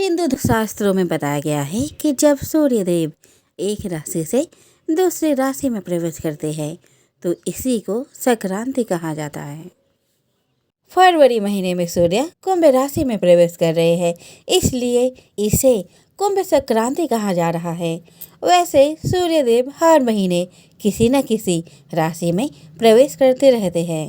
हिंदू शास्त्रों में बताया गया है कि जब सूर्य देव एक राशि से दूसरी राशि में प्रवेश करते हैं तो इसी को संक्रांति कहा जाता है। फरवरी महीने में सूर्य कुंभ राशि में प्रवेश कर रहे हैं, इसलिए इसे कुंभ संक्रांति कहा जा रहा है। वैसे सूर्य देव हर महीने किसी न किसी राशि में प्रवेश करते रहते हैं।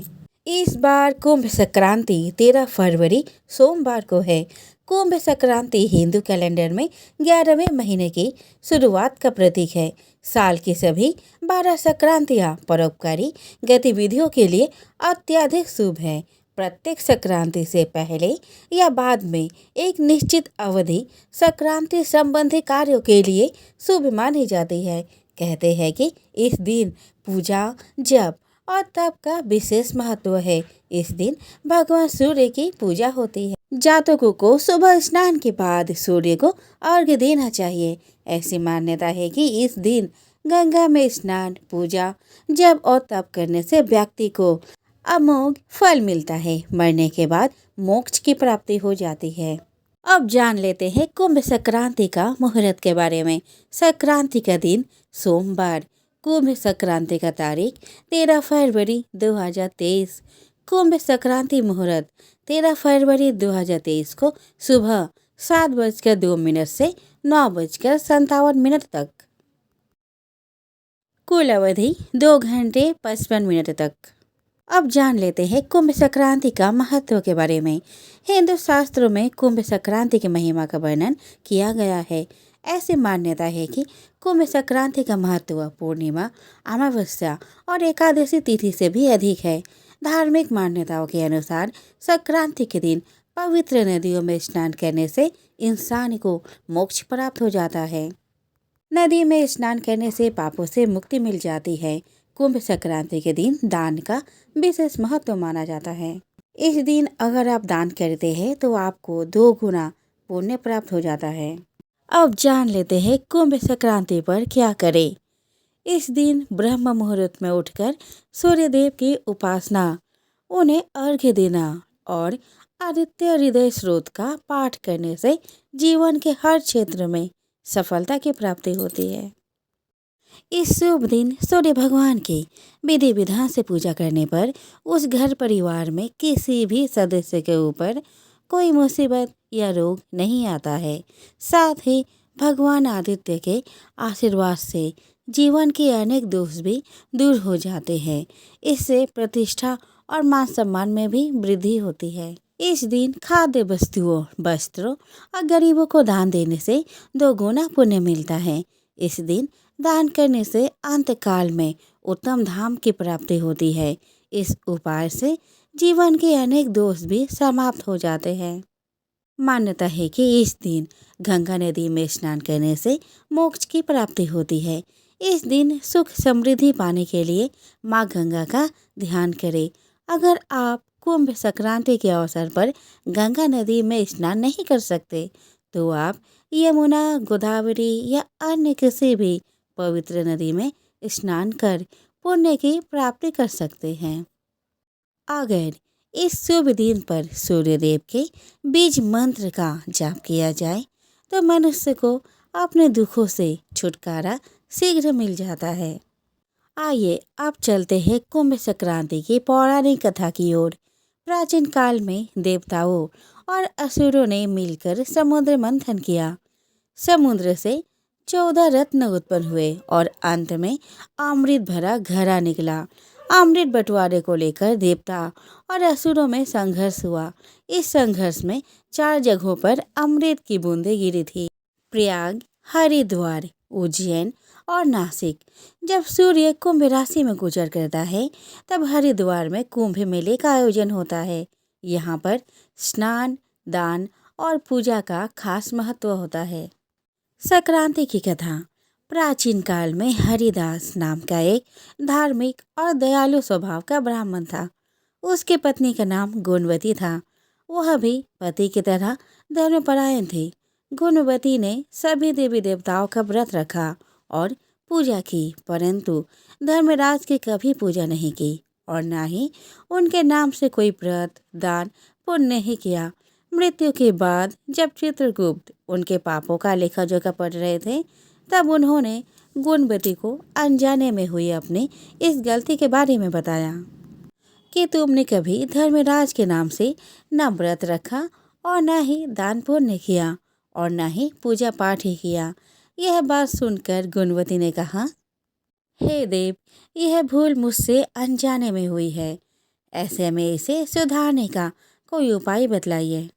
इस बार कुंभ संक्रांति 13 फरवरी सोमवार को है। कुंभ संक्रांति हिंदू कैलेंडर में 11वें महीने की शुरुआत का प्रतीक है। साल की सभी 12 संक्रांतियां परोपकारी गतिविधियों के लिए अत्यधिक शुभ है। प्रत्येक संक्रांति से पहले या बाद में एक निश्चित अवधि संक्रांति संबंधी कार्यों के लिए शुभ मानी जाती है। कहते हैं कि इस दिन पूजा, जप और तप का विशेष महत्व है। इस दिन भगवान सूर्य की पूजा होती है। जातकों को सुबह स्नान के बाद सूर्य को अर्घ्य देना चाहिए। ऐसी मान्यता है कि इस दिन गंगा में स्नान, पूजा, जप और तप करने से व्यक्ति को अमोघ फल मिलता है। मरने के बाद मोक्ष की प्राप्ति हो जाती है। अब जान लेते हैं कुंभ संक्रांति का मुहूर्त के बारे में। संक्रांति का दिन सोमवार। कुंभ संक्रांति का तारीख 13 फरवरी 2023। कुंभ संक्रांति मुहूर्त 13 फरवरी 2023 को सुबह 7:02 से 9:57 तक। कुल अवधि 2 घंटे 55 मिनट तक। अब जान लेते हैं कुंभ संक्रांति का महत्व के बारे में। हिंदू शास्त्रों में कुंभ संक्रांति की महिमा का वर्णन किया गया है। ऐसी मान्यता है कि कुंभ संक्रांति का महत्व पूर्णिमा, अमावस्या और एकादशी तिथि से भी अधिक है। धार्मिक मान्यताओं के अनुसार संक्रांति के दिन पवित्र नदियों में स्नान करने से इंसान को मोक्ष प्राप्त हो जाता है। नदी में स्नान करने से पापों से मुक्ति मिल जाती है। कुंभ संक्रांति के दिन दान का विशेष महत्व माना जाता है। इस दिन अगर आप दान करते हैं तो आपको 2 गुना पुण्य प्राप्त हो जाता है। अब जान लेते हैं कुंभ संक्रांति पर क्या करें। इस दिन ब्रह्म मुहूर्त में उठकर सूर्य देव की उपासना, उन्हें अर्घ्य देना और आदित्य हृदय स्रोत का पाठ करने से जीवन के हर क्षेत्र में सफलता की प्राप्ति होती है। इस शुभ दिन सूर्य भगवान की विधि विधान से पूजा करने पर उस घर परिवार में किसी भी सदस्य के ऊपर कोई मुसीबत या रोग नहीं आता है। साथ ही भगवान आदित्य के आशीर्वाद से जीवन के अनेक दोष भी दूर हो जाते हैं। इससे प्रतिष्ठा और मान सम्मान में भी वृद्धि होती है। इस दिन खाद्य वस्तुओं, वस्त्रों और गरीबों को दान देने से 2 गुना पुण्य मिलता है। इस दिन दान करने से अंतकाल में उत्तम धाम की प्राप्ति होती है। इस उपाय से जीवन के अनेक दोष भी समाप्त हो जाते हैं। मान्यता है कि इस दिन गंगा नदी में स्नान करने से मोक्ष की प्राप्ति होती है। इस दिन सुख समृद्धि पाने के लिए माँ गंगा का ध्यान करें। अगर आप कुंभ संक्रांति के अवसर पर गंगा नदी में स्नान नहीं कर सकते तो आप यमुना, गोदावरी या अन्य किसी भी पवित्र नदी में स्नान कर पुण्य की प्राप्ति कर सकते हैं। अगर इस शुभ दिन पर सूर्य देव के बीज मंत्र का जाप किया जाए तो मनुष्य को अपने दुखों से छुटकारा शीघ्र मिल जाता है। आइए अब चलते हैं कुंभ संक्रांति की पौराणिक कथा की ओर। प्राचीन काल में देवताओं और असुरों ने मिलकर समुद्र मंथन किया। समुद्र से 14 रत्न उत्पन्न हुए और अंत में अमृत भरा घड़ा निकला। अमृत बंटवारे को लेकर देवता और असुरों में संघर्ष हुआ। इस संघर्ष में 4 जगहों पर अमृत की बूंदें गिरी थी: प्रयाग, हरिद्वार, उज्जैन और नासिक। जब सूर्य कुंभ राशि में गोचर करता है तब हरिद्वार में कुंभ मेले का आयोजन होता है। यहाँ पर स्नान, दान और पूजा का खास महत्व होता है। संक्रांति की कथा। प्राचीन काल में हरिदास नाम का एक धार्मिक और दयालु स्वभाव का ब्राह्मण था। उसकी पत्नी का नाम गुणवती था। वह भी पति की तरह धर्मपरायण थी। गुणवती ने सभी देवी देवताओं का व्रत रखा और पूजा की, परंतु धर्मराज की कभी पूजा नहीं की और न ही उनके नाम से कोई व्रत, दान, पुण्य नहीं किया। मृत्यु के बाद जब चित्रगुप्त उनके पापों का लेखा जोखा पढ़ रहे थे, तब उन्होंने गुणवती को अनजाने में हुई अपनी इस गलती के बारे में बताया कि तुमने कभी धर्मराज के नाम से न व्रत रखा और न ही दान पुण्य किया और न ही पूजा पाठ ही किया। यह बात सुनकर गुणवती ने कहा, हे देव, यह भूल मुझसे अनजाने में हुई है। ऐसे में इसे सुधारने का कोई उपाय बतलाइए।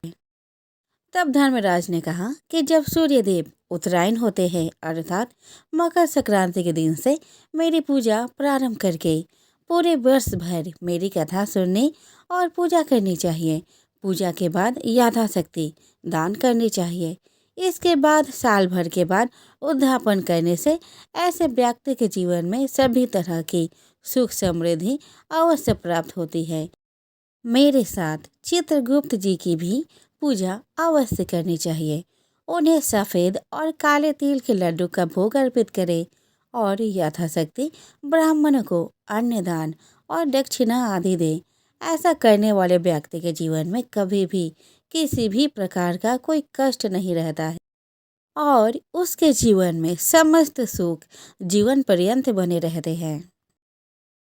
तब धर्मराज ने कहा कि जब सूर्यदेव उत्तरायण होते हैं अर्थात मकर संक्रांति के दिन से मेरी पूजा प्रारंभ करके पूरे वर्ष भर मेरी कथा सुनने और पूजा करनी चाहिए। पूजा के बाद यथाशक्ति दान करनी चाहिए। इसके बाद साल भर के बाद उद्यापन करने से ऐसे व्यक्ति के जीवन में सभी तरह की सुख समृद्धि अवश्य प्राप्त होती है। मेरे साथ चित्रगुप्त जी की भी पूजा अवश्य करनी चाहिए। उन्हें सफ़ेद और काले तिल के लड्डू का भोग अर्पित करें और यथाशक्ति ब्राह्मणों को अन्न दान और दक्षिणा आदि दें। ऐसा करने वाले व्यक्ति के जीवन में कभी भी किसी भी प्रकार का कोई कष्ट नहीं रहता है और उसके जीवन में समस्त सुख जीवन पर्यंत बने रहते हैं।